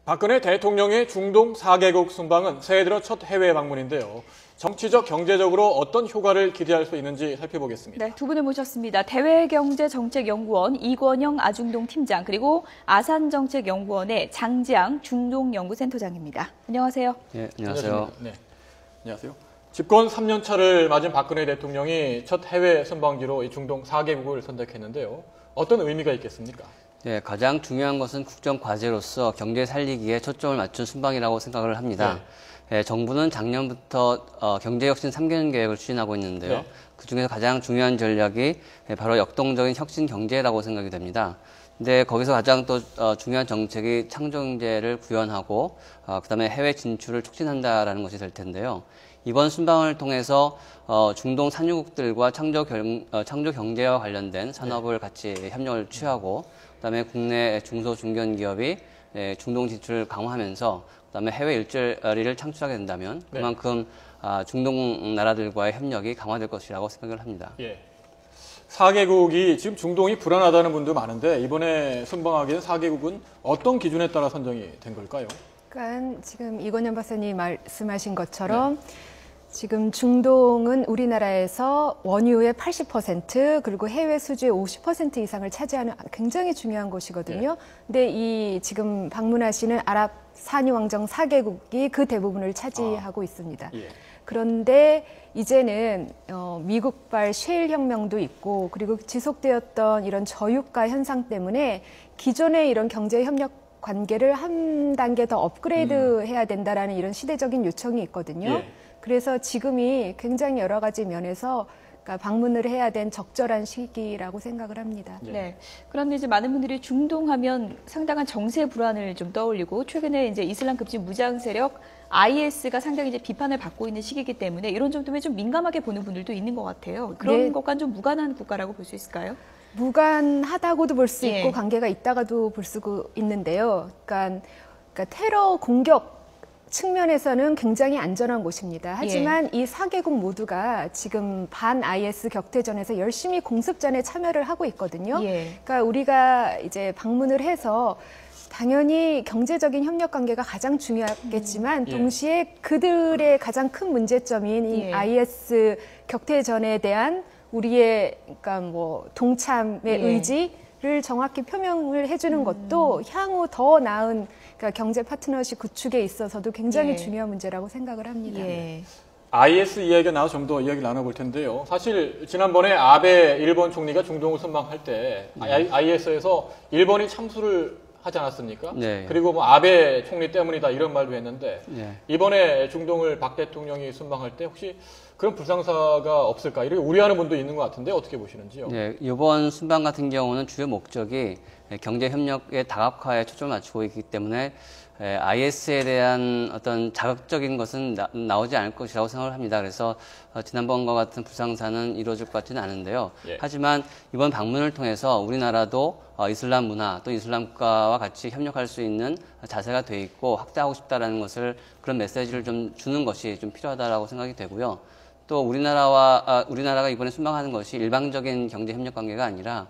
박근혜 대통령의 중동 4개국 순방은 새해 들어 첫 해외 방문인데요. 정치적, 경제적으로 어떤 효과를 기대할 수 있는지 살펴보겠습니다. 네, 두 분을 모셨습니다. 대외경제정책연구원 이권영 아중동 팀장, 그리고 아산정책연구원의 장지양 중동연구센터장입니다. 안녕하세요. 네, 안녕하세요. 네, 안녕하세요. 집권 3년 차를 맞은 박근혜 대통령이 첫 해외 순방지로 이 중동 4개국을 선택했는데요. 어떤 의미가 있겠습니까? 네, 가장 중요한 것은 국정 과제로서 경제 살리기에 초점을 맞춘 순방이라고 생각을 합니다. 네, 정부는 작년부터 경제혁신 3개년 계획을 추진하고 있는데요. 네. 그중에서 가장 중요한 전략이 바로 역동적인 혁신 경제라고 생각이 됩니다. 근데 거기서 가장 또 중요한 정책이 창조경제를 구현하고 그다음에 해외 진출을 촉진한다라는 것이 될 텐데요. 이번 순방을 통해서 중동 산유국들과 창조경제와 관련된 산업을 같이 협력을 취하고 그다음에 국내 중소 중견 기업이 중동 진출을 강화하면서 그다음에 해외 일자리를 창출하게 된다면 그만큼 중동 나라들과의 협력이 강화될 것이라고 생각을 합니다. 예. 4개국이 지금 중동이 불안하다는 분도 많은데 이번에 순방하게 된 4개국은 어떤 기준에 따라 선정이 된 걸까요? 그러니까 지금 이권영 박사님 말씀하신 것처럼 지금 중동은 우리나라에서 원유의 80% 그리고 해외 수주의 50% 이상을 차지하는 굉장히 중요한 곳이거든요. 근데 이 지금 방문하시는 아랍 산유 왕정 4개국이 그 대부분을 차지하고 있습니다. 그런데 이제는 미국발 셰일 혁명도 있고 그리고 지속되었던 이런 저유가 현상 때문에 기존의 이런 경제 협력 관계를 한 단계 더 업그레이드 해야 된다라는 이런 시대적인 요청이 있거든요. 그래서 지금이 굉장히 여러 가지 면에서 방문을 해야 된 적절한 시기라고 생각을 합니다. 네. 그런데 이제 많은 분들이 중동하면 상당한 정세 불안을 좀 떠올리고 최근에 이제 이슬람 급진 무장 세력 IS가 상당히 이제 비판을 받고 있는 시기이기 때문에 이런 점 때문에 좀 민감하게 보는 분들도 있는 것 같아요. 그런 것과는 좀 무관한 국가라고 볼 수 있을까요? 무관하다고도 볼 수 있고 관계가 있다가도 볼 수 있는데요. 그러니까 테러 공격 측면에서는 굉장히 안전한 곳입니다. 하지만 이 4개국 모두가 지금 반 IS 격퇴전에서 열심히 공습전에 참여를 하고 있거든요. 그러니까 우리가 이제 방문을 해서 당연히 경제적인 협력 관계가 가장 중요하겠지만 동시에 그들의 가장 큰 문제점인 이 IS 격퇴전에 대한 우리의 그러니까 뭐 동참의 의지를 정확히 표명을 해주는 것도 향후 더 나은 그러니까 경제 파트너십 구축에 있어서도 굉장히 중요한 문제라고 생각을 합니다. IS 이야기가 나와서 좀 더 이야기를 나눠볼 텐데요. 사실 지난번에 아베 일본 총리가 중동을 순방할 때 IS에서 일본이 참수를 하지 않았습니까? 그리고 뭐 아베 총리 때문이다 이런 말도 했는데 이번에 중동을 박 대통령이 순방할 때 혹시 그런 불상사가 없을까 이렇게 우려하는 분도 있는 것 같은데 어떻게 보시는지요? 네, 이번 순방 같은 경우는 주요 목적이 경제 협력의 다각화에 초점을 맞추고 있기 때문에 IS에 대한 어떤 자극적인 것은 나오지 않을 것이라고 생각을 합니다. 그래서 지난번과 같은 불상사는 이루어질 것 같지는 않은데요. 하지만 이번 방문을 통해서 우리나라도 이슬람 문화 또 이슬람 국가와 같이 협력할 수 있는 자세가 돼 있고 확대하고 싶다라는 것을 그런 메시지를 좀 주는 것이 좀 필요하다라고 생각이 되고요. 또 우리나라가 이번에 순방하는 것이 일방적인 경제 협력 관계가 아니라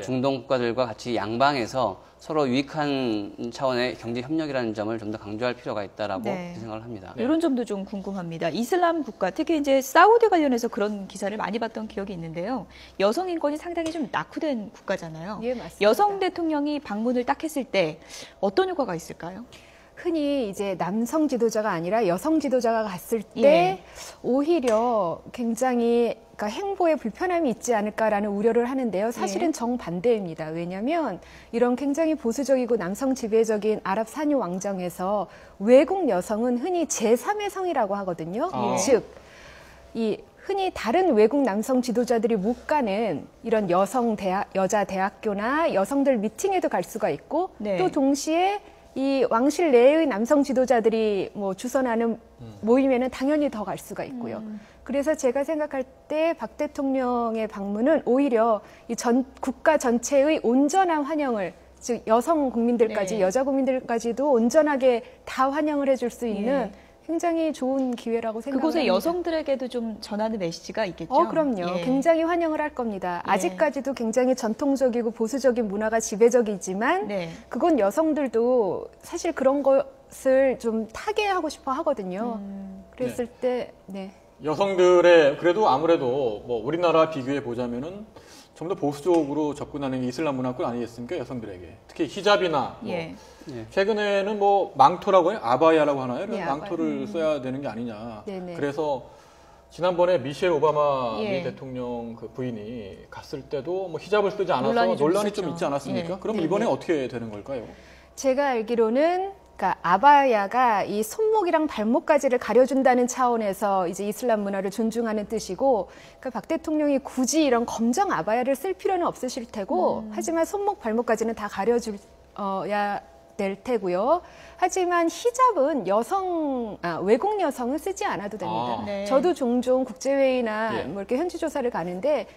중동 국가들과 같이 양방에서 서로 유익한 차원의 경제 협력이라는 점을 좀 더 강조할 필요가 있다라고 생각을 합니다. 이런 점도 좀 궁금합니다. 이슬람 국가, 특히 이제 사우디 관련해서 그런 기사를 많이 봤던 기억이 있는데요. 여성 인권이 상당히 좀 낙후된 국가잖아요. 맞습니다. 여성 대통령이 방문을 딱 했을 때 어떤 효과가 있을까요? 흔히 이제 남성 지도자가 아니라 여성 지도자가 갔을 때 오히려 굉장히 그러니까 행보에 불편함이 있지 않을까라는 우려를 하는데요. 사실은 정반대입니다. 왜냐하면 이런 굉장히 보수적이고 남성 지배적인 아랍 산유 왕정에서 외국 여성은 흔히 제3의 성이라고 하거든요. 즉, 이 흔히 다른 외국 남성 지도자들이 못 가는 이런 여자 대학교나 여성들 미팅에도 갈 수가 있고 또 동시에 이 왕실 내의 남성 지도자들이 뭐 주선하는 모임에는 당연히 더 갈 수가 있고요. 그래서 제가 생각할 때 박 대통령의 방문은 오히려 이 국가 전체의 온전한 환영을 즉 여성 국민들까지 여자 국민들까지도 온전하게 다 환영을 해줄 수 있는 굉장히 좋은 기회라고 생각합니다. 그곳의 여성들에게도 좀 전하는 메시지가 있겠죠? 그럼요. 예. 굉장히 환영을 할 겁니다. 예. 아직까지도 굉장히 전통적이고 보수적인 문화가 지배적이지만 네. 그건 여성들도 사실 그런 것을 좀 타개하고 싶어 하거든요. 그랬을 때 네. 여성들의 그래도 아무래도 뭐 우리나라 비교해 보자면은 좀 더 보수적으로 접근하는 게 이슬람 문화권 아니겠습니까? 여성들에게 특히 히잡이나 뭐 예. 최근에는 뭐 망토라고 해요? 아바야라고 하나요? 네, 망토를 써야 되는 게 아니냐. 네네. 그래서 지난번에 미셸 오바마 예. 미 대통령 그 부인이 갔을 때도 뭐 히잡을 쓰지 않아서 논란이 좀 논란이 있었죠. 좀 있지 않았습니까? 예. 그럼 네네. 이번에 어떻게 되는 걸까요? 제가 알기로는 그러니까 아바야가 이 손목이랑 발목까지를 가려준다는 차원에서 이제 이슬람 문화를 존중하는 뜻이고, 그러니까 박 대통령이 굳이 이런 검정 아바야를 쓸 필요는 없으실 테고, 하지만 손목 발목까지는 다 가려줘야 될 테고요. 하지만 히잡은 외국 여성은 쓰지 않아도 됩니다. 아. 네. 저도 종종 국제회의나 예. 뭐 이렇게 현지 조사를 가는데.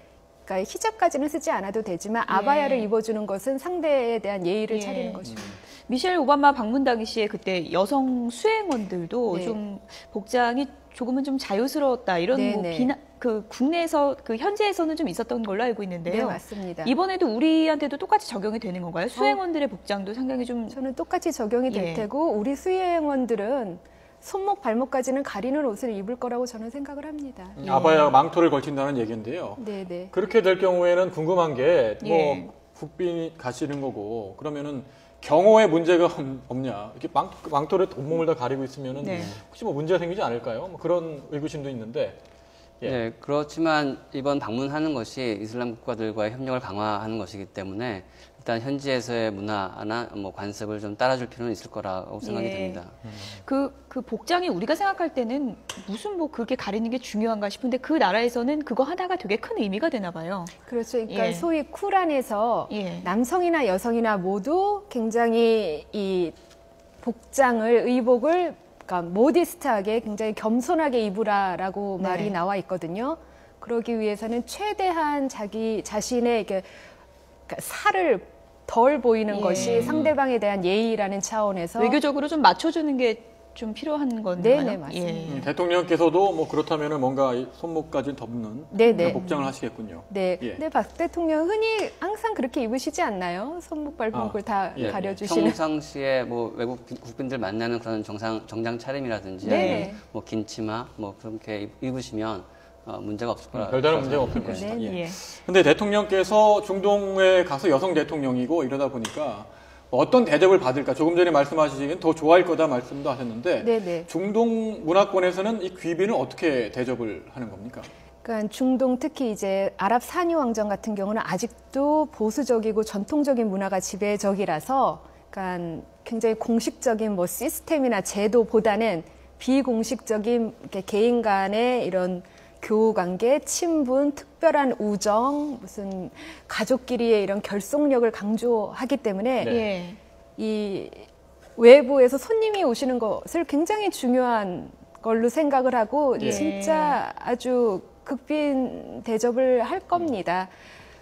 그러니까 히잡까지는 쓰지 않아도 되지만 아바야를 입어주는 것은 상대에 대한 예의를 예. 차리는 것이죠. 미셸 오바마 방문 당시에 그때 여성 수행원들도 네. 좀 복장이 조금은 좀 자유스러웠다 이런 뭐 네네. 비난 그 국내에서 그 현지에서는 좀 있었던 걸로 알고 네, 있는데요. 맞습니다. 이번에도 우리한테도 똑같이 적용이 되는 건가요? 수행원들의 복장도 상당히 좀 저는 똑같이 적용이 될 예. 테고 우리 수행원들은 손목 발목까지는 가리는 옷을 입을 거라고 저는 생각을 합니다. 아바야 망토를 걸친다는 얘기인데요. 네네. 그렇게 될 경우에는 궁금한 게 뭐 예. 국빈이 가시는 거고 그러면은 경호에 문제가 없냐? 이렇게 망토를 온몸을 다 가리고 있으면은 네. 혹시 뭐 문제가 생기지 않을까요? 뭐 그런 의구심도 있는데. 예. 네, 그렇지만 이번 방문하는 것이 이슬람 국가들과의 협력을 강화하는 것이기 때문에 일단 현지에서의 문화나 뭐 관습을 좀 따라줄 필요는 있을 거라고 생각이 예. 됩니다. 그 복장이 우리가 생각할 때는 무슨 뭐 그렇게 가리는 게 중요한가 싶은데 그 나라에서는 그거 하나가 되게 큰 의미가 되나 봐요. 그렇죠. 그러니까 예. 소위 쿠란에서 예. 남성이나 여성이나 모두 굉장히 이 의복을 그러니까 모디스트하게 굉장히 겸손하게 입으라라고 네. 말이 나와 있거든요. 그러기 위해서는 최대한 자기 자신의 이렇게 그러니까 살을 덜 보이는 예. 것이 상대방에 대한 예의라는 차원에서 외교적으로 좀 맞춰주는 게 좀 필요한 건가요? 네네, 맞습니다. 예. 대통령께서도 뭐 그렇다면은 뭔가 이 손목까지 덮는 네네. 그런 복장을 하시겠군요. 네. 예. 근데 박 대통령 흔히 항상 그렇게 입으시지 않나요? 손목 발목을 다 예. 가려주시는. 평상시에 뭐 외국 국빈들 만나는 그런 정장 차림이라든지 네. 뭐 긴 치마 뭐 그렇게 입으시면 문제가 없을 거라. 별다른 문제가 없을 네. 것이다. 네. 예. 예. 근데 대통령께서 중동에 가서 여성 대통령이고 이러다 보니까 어떤 대접을 받을까? 조금 전에 말씀하시기엔 더 좋아할 거다 말씀도 하셨는데 네네. 중동 문화권에서는 이 귀빈을 어떻게 대접을 하는 겁니까? 그러니까 중동 특히 이제 아랍 산유 왕정 같은 경우는 아직도 보수적이고 전통적인 문화가 지배적이라서 그러니까 굉장히 공식적인 뭐 시스템이나 제도보다는 비공식적인 이렇게 개인 간의 이런 교우 관계, 친분, 특별한 우정, 무슨 가족끼리의 이런 결속력을 강조하기 때문에 네. 예. 이 외부에서 손님이 오시는 것을 굉장히 중요한 걸로 생각을 하고 예. 진짜 아주 극빈 대접을 할 겁니다.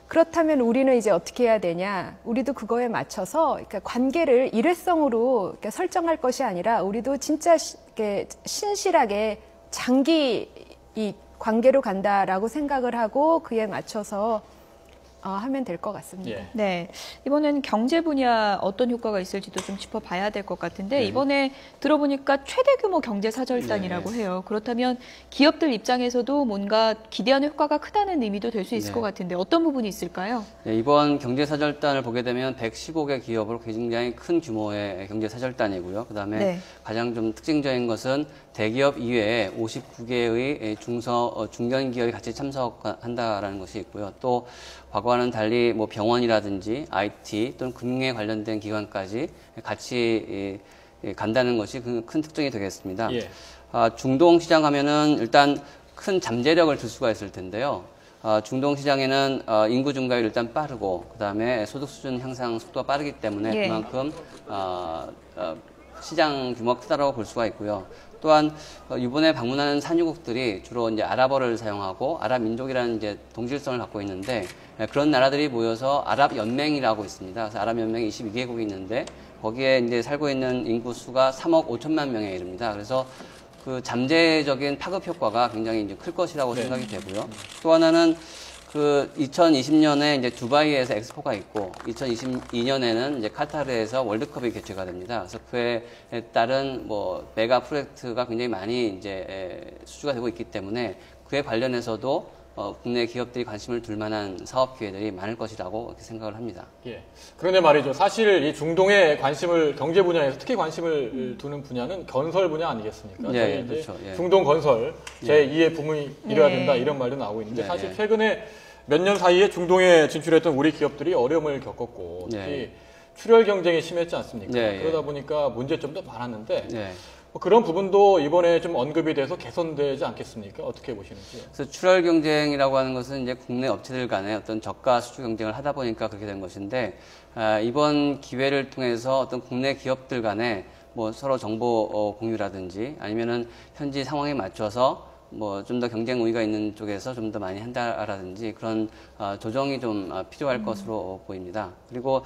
그렇다면 우리는 이제 어떻게 해야 되냐? 우리도 그거에 맞춰서 그러니까 관계를 일회성으로 이렇게 설정할 것이 아니라 우리도 진짜 이렇게 신실하게 장기 이 관계로 간다라고 생각을 하고 그에 맞춰서 하면 될 것 같습니다. 예. 네. 이번에는 경제 분야 어떤 효과가 있을지도 좀 짚어봐야 될 것 같은데 네. 이번에 들어보니까 최대 규모 경제 사절단이라고 해요. 그렇다면 기업들 입장에서도 뭔가 기대하는 효과가 크다는 의미도 될 수 있을 네. 것 같은데 어떤 부분이 있을까요? 네, 이번 경제사절단을 보게 되면 115개 기업으로 굉장히 큰 규모의 경제사절단이고요. 그다음에 네. 가장 좀 특징적인 것은 대기업 이외에 59개의 중견 기업이 같이 참석한다라는 것이 있고요. 또 과거와는 달리 뭐 병원이라든지 IT 또는 금융에 관련된 기관까지 같이 간다는 것이 큰 특징이 되겠습니다. 예. 중동 시장 하면은 일단 큰 잠재력을 들 수가 있을 텐데요. 중동 시장에는 인구 증가율이 일단 빠르고 그다음에 소득 수준 향상 속도가 빠르기 때문에 예. 그만큼 시장 규모가 크다라고 볼 수가 있고요. 또한 이번에 방문하는 산유국들이 주로 이제 아랍어를 사용하고 아랍 민족이라는 이제 동질성을 갖고 있는데 그런 나라들이 모여서 아랍 연맹이라고 있습니다. 그래서 아랍 연맹이 22개국이 있는데 거기에 이제 살고 있는 인구 수가 3억 5천만 명에 이릅니다. 그래서 그 잠재적인 파급 효과가 굉장히 이제 클 것이라고 생각이 되고요. 또 하나는 그 2020년에 이제 두바이에서 엑스포가 있고 2022년에는 이제 카타르에서 월드컵이 개최가 됩니다. 그래서 그에 따른 뭐 메가 프로젝트가 굉장히 많이 이제 수주가 되고 있기 때문에 그에 관련해서도 국내 기업들이 관심을 둘 만한 사업 기회들이 많을 것이라고 이렇게 생각을 합니다. 예. 그런데 말이죠. 사실 이 중동에 관심을 경제 분야에서 특히 관심을 두는 분야는 건설 분야 아니겠습니까? 네, 저희 이제 그렇죠. 예. 중동 건설 제2의 붐이 일어야 된다 이런 말도 나오고 있는데 사실 최근에 몇 년 사이에 중동에 진출했던 우리 기업들이 어려움을 겪었고 특히 출혈 경쟁이 심했지 않습니까? 그러다 보니까 문제점도 많았는데 뭐 그런 부분도 이번에 좀 언급이 돼서 개선되지 않겠습니까? 어떻게 보시는지요? 그래서 출혈 경쟁이라고 하는 것은 이제 국내 업체들 간의 어떤 저가 수주 경쟁을 하다 보니까 그렇게 된 것인데 이번 기회를 통해서 어떤 국내 기업들 간에 뭐 서로 정보 공유라든지 아니면은 현지 상황에 맞춰서 뭐 좀 더 경쟁 우위가 있는 쪽에서 좀 더 많이 한다라든지 그런 조정이 좀 필요할 것으로 보입니다. 그리고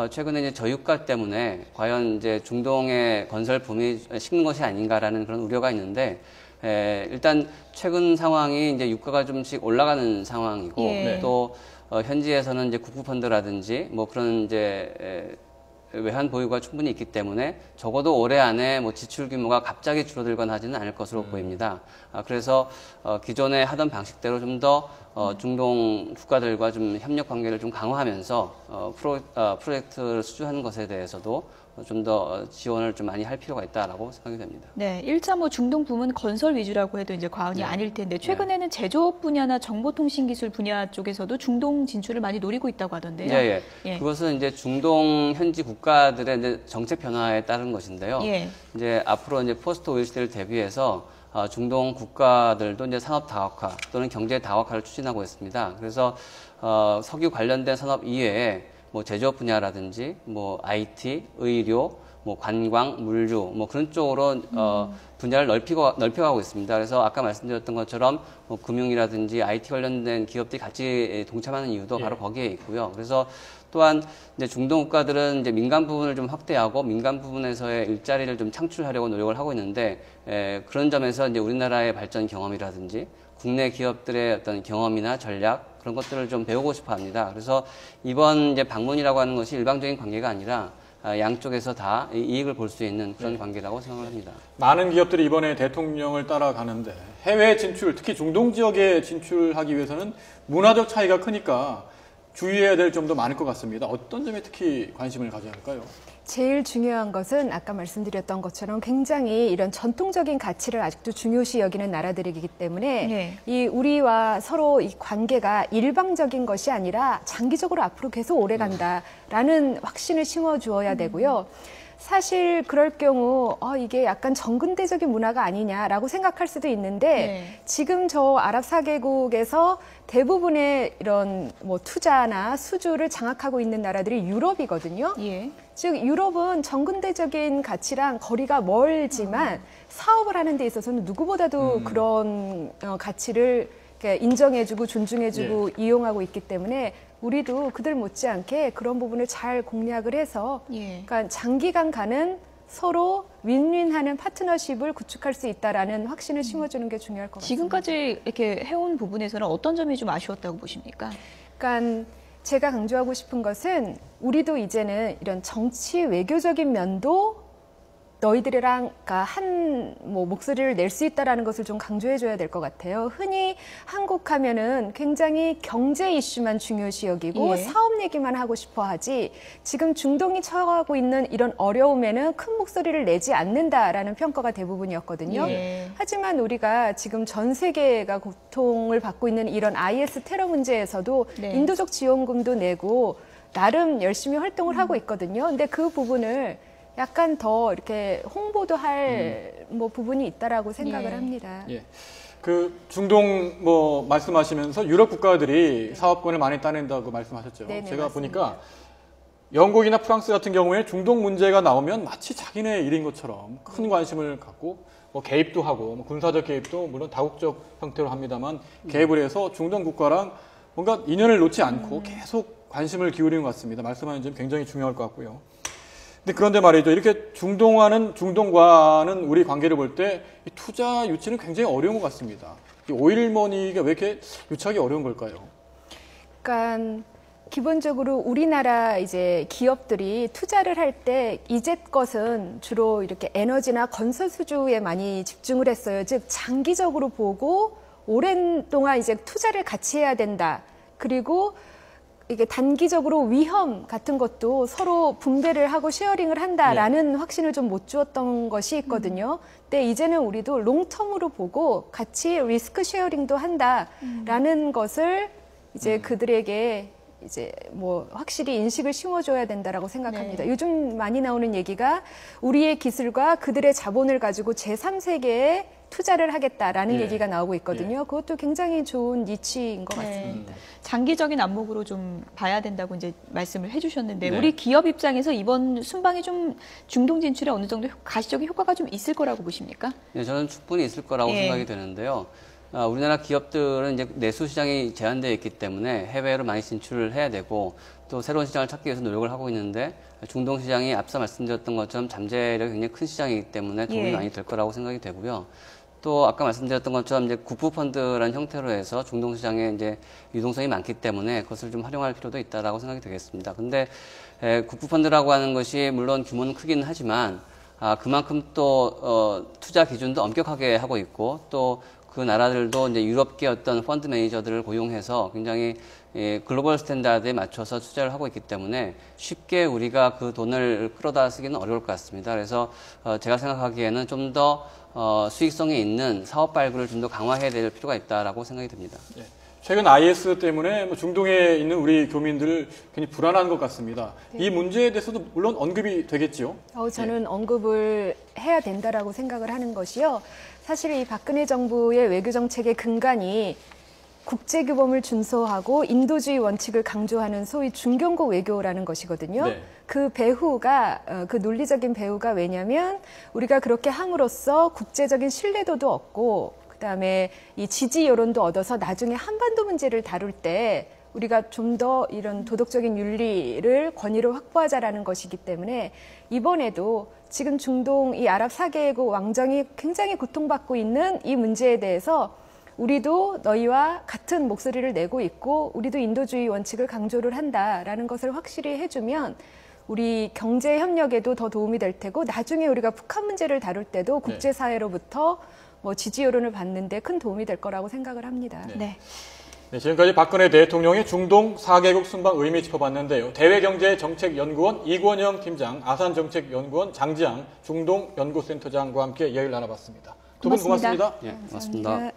최근에 이제 저유가 때문에 과연 이제 중동의 건설 붐이 식는 것이 아닌가라는 그런 우려가 있는데 일단 최근 상황이 이제 유가가 좀씩 올라가는 상황이고 또 현지에서는 이제 국부펀드라든지 뭐 그런 이제 외환 보유가 충분히 있기 때문에 적어도 올해 안에 뭐 지출 규모가 갑자기 줄어들거나 하지는 않을 것으로 보입니다. 그래서 기존에 하던 방식대로 좀 더 중동 국가들과 좀 협력 관계를 좀 강화하면서 프로젝트를 수주하는 것에 대해서도 좀 더 지원을 좀 많이 할 필요가 있다라고 생각이 됩니다. 네, 1차 뭐 중동 붐은 건설 위주라고 해도 이제 과언이 아닐 텐데 최근에는 제조업 분야나 정보통신기술 분야 쪽에서도 중동 진출을 많이 노리고 있다고 하던데요. 그것은 이제 중동 현지 국가들의 이제 정책 변화에 따른 것인데요. 이제 앞으로 이제 포스트 오일 시대를 대비해서 중동 국가들도 이제 산업 다각화 또는 경제 다각화를 추진하고 있습니다. 그래서 석유 관련된 산업 이외에 뭐 제조업 분야라든지 뭐 IT, 의료, 뭐 관광, 물류 뭐 그런 쪽으로 분야를 넓혀가고 있습니다. 그래서 아까 말씀드렸던 것처럼 뭐 금융이라든지 IT 관련된 기업들이 같이 동참하는 이유도 바로 거기에 있고요. 그래서 또한 이제 중동 국가들은 이제 민간 부분을 좀 확대하고 민간 부분에서의 일자리를 좀 창출하려고 노력을 하고 있는데 그런 점에서 이제 우리나라의 발전 경험이라든지 국내 기업들의 어떤 경험이나 전략 그런 것들을 좀 배우고 싶어 합니다. 그래서 이번 이제 방문이라고 하는 것이 일방적인 관계가 아니라 양쪽에서 다 이익을 볼 수 있는 그런 관계라고 생각을 합니다. 많은 기업들이 이번에 대통령을 따라가는데 해외 진출, 특히 중동 지역에 진출하기 위해서는 문화적 차이가 크니까 주의해야 될 점도 많을 것 같습니다. 어떤 점에 특히 관심을 가져야 할까요? 제일 중요한 것은 아까 말씀드렸던 것처럼 굉장히 이런 전통적인 가치를 아직도 중요시 여기는 나라들이기 때문에 이 우리와 서로 이 관계가 일방적인 것이 아니라 장기적으로 앞으로 계속 오래 간다라는 확신을 심어주어야 되고요. 사실 그럴 경우 이게 약간 정근대적인 문화가 아니냐라고 생각할 수도 있는데 지금 저 아랍 4개국에서 대부분의 이런 뭐 투자나 수주를 장악하고 있는 나라들이 유럽이거든요. 즉 유럽은 정근대적인 가치랑 거리가 멀지만 사업을 하는 데 있어서는 누구보다도 그런 가치를 인정해주고 존중해주고 이용하고 있기 때문에 우리도 그들 못지않게 그런 부분을 잘 공략을 해서 그러니까 장기간 가는 서로 윈윈하는 파트너십을 구축할 수 있다라는 확신을 심어주는 게 중요할 것 같습니다. 지금까지 이렇게 해온 부분에서는 어떤 점이 좀 아쉬웠다고 보십니까? 그러니까 제가 강조하고 싶은 것은 우리도 이제는 이런 정치 외교적인 면도 너희들이랑 뭐 목소리를 낼 수 있다라는 것을 좀 강조해줘야 될 것 같아요. 흔히 한국 하면은 굉장히 경제 이슈만 중요시 여기고 사업 얘기만 하고 싶어 하지 지금 중동이 처하고 있는 이런 어려움에는 큰 목소리를 내지 않는다라는 평가가 대부분이었거든요. 하지만 우리가 지금 전 세계가 고통을 받고 있는 이런 IS 테러 문제에서도 인도적 지원금도 내고 나름 열심히 활동을 하고 있거든요. 근데 그 부분을 약간 더 이렇게 홍보도 할 뭐 부분이 있다라고 생각을 합니다. 그 중동 뭐 말씀하시면서 유럽 국가들이 사업권을 많이 따낸다고 말씀하셨죠. 네네, 제가 맞습니다. 보니까 영국이나 프랑스 같은 경우에 중동 문제가 나오면 마치 자기네 일인 것처럼 큰 관심을 갖고 뭐 개입도 하고 뭐 군사적 개입도 물론 다국적 형태로 합니다만 개입을 해서 중동 국가랑 뭔가 인연을 놓지 않고 계속 관심을 기울이는 것 같습니다. 말씀하는 점 굉장히 중요할 것 같고요. 근데 그런데 말이죠. 이렇게 중동과는 우리 관계를 볼 때 투자 유치는 굉장히 어려운 것 같습니다. 이 오일머니가 왜 이렇게 유치하기 어려운 걸까요? 그러니까 기본적으로 우리나라 이제 기업들이 투자를 할 때 이제껏은 주로 이렇게 에너지나 건설 수주에 많이 집중을 했어요. 즉 장기적으로 보고 오랜 동안 이제 투자를 같이 해야 된다. 그리고 이게 단기적으로 위험 같은 것도 서로 분배를 하고 쉐어링을 한다라는 확신을 좀 못 주었던 것이 있거든요. 근데 이제는 우리도 롱텀으로 보고 같이 리스크 쉐어링도 한다라는 것을 이제 그들에게 이제 뭐 확실히 인식을 심어줘야 된다라고 생각합니다. 네. 요즘 많이 나오는 얘기가 우리의 기술과 그들의 자본을 가지고 제3세계에 투자를 하겠다라는 얘기가 나오고 있거든요. 그것도 굉장히 좋은 니치인 것 같습니다. 장기적인 안목으로 좀 봐야 된다고 이제 말씀을 해주셨는데 네. 우리 기업 입장에서 이번 순방이 좀 중동 진출에 어느 정도 가시적인 효과가 좀 있을 거라고 보십니까? 네, 저는 충분히 있을 거라고 생각이 되는데요. 우리나라 기업들은 이제 내수 시장이 제한되어 있기 때문에 해외로 많이 진출을 해야 되고 또 새로운 시장을 찾기 위해서 노력을 하고 있는데 중동 시장이 앞서 말씀드렸던 것처럼 잠재력이 굉장히 큰 시장이기 때문에 도움이 많이 될 거라고 생각이 되고요. 또 아까 말씀드렸던 것처럼 이제 국부펀드라는 형태로 해서 중동 시장에 이제 유동성이 많기 때문에 그것을 좀 활용할 필요도 있다라고 생각이 되겠습니다. 근데 국부펀드라고 하는 것이 물론 규모는 크기는 하지만 그만큼 또 투자 기준도 엄격하게 하고 있고 또 그 나라들도 이제 유럽계 어떤 펀드 매니저들을 고용해서 굉장히 글로벌 스탠다드에 맞춰서 투자를 하고 있기 때문에 쉽게 우리가 그 돈을 끌어다 쓰기는 어려울 것 같습니다. 그래서 제가 생각하기에는 좀 더 수익성이 있는 사업 발굴을 좀 더 강화해야 될 필요가 있다라고 생각이 듭니다. 예. 최근 IS 때문에 뭐 중동에 있는 우리 교민들 굉장히 불안한 것 같습니다. 이 문제에 대해서도 물론 언급이 되겠지요. 저는 언급을 해야 된다라고 생각을 하는 것이요. 사실 이 박근혜 정부의 외교 정책의 근간이 국제규범을 준수하고 인도주의 원칙을 강조하는 소위 중경고 외교라는 것이거든요. 네. 그 배후가 그 논리적인 배후가 왜냐하면 우리가 그렇게 함으로써 국제적인 신뢰도도 얻고 그다음에 이 지지 여론도 얻어서 나중에 한반도 문제를 다룰 때 우리가 좀 더 이런 도덕적인 윤리를 권위를 확보하자라는 것이기 때문에 이번에도 지금 중동 이 아랍 4개국 왕정이 굉장히 고통받고 있는 이 문제에 대해서 우리도 너희와 같은 목소리를 내고 있고 우리도 인도주의 원칙을 강조를 한다라는 것을 확실히 해주면 우리 경제 협력에도 더 도움이 될 테고 나중에 우리가 북한 문제를 다룰 때도 국제사회로부터 뭐 지지 여론을 받는데 큰 도움이 될 거라고 생각을 합니다. 네. 네, 지금까지 박근혜 대통령의 중동 4개국 순방 의미 짚어봤는데요. 대외경제정책연구원 이권영 팀장, 아산정책연구원 장지양 중동연구센터장과 함께 이야기를 나눠봤습니다. 두 분 고맙습니다. 예, 고맙습니다.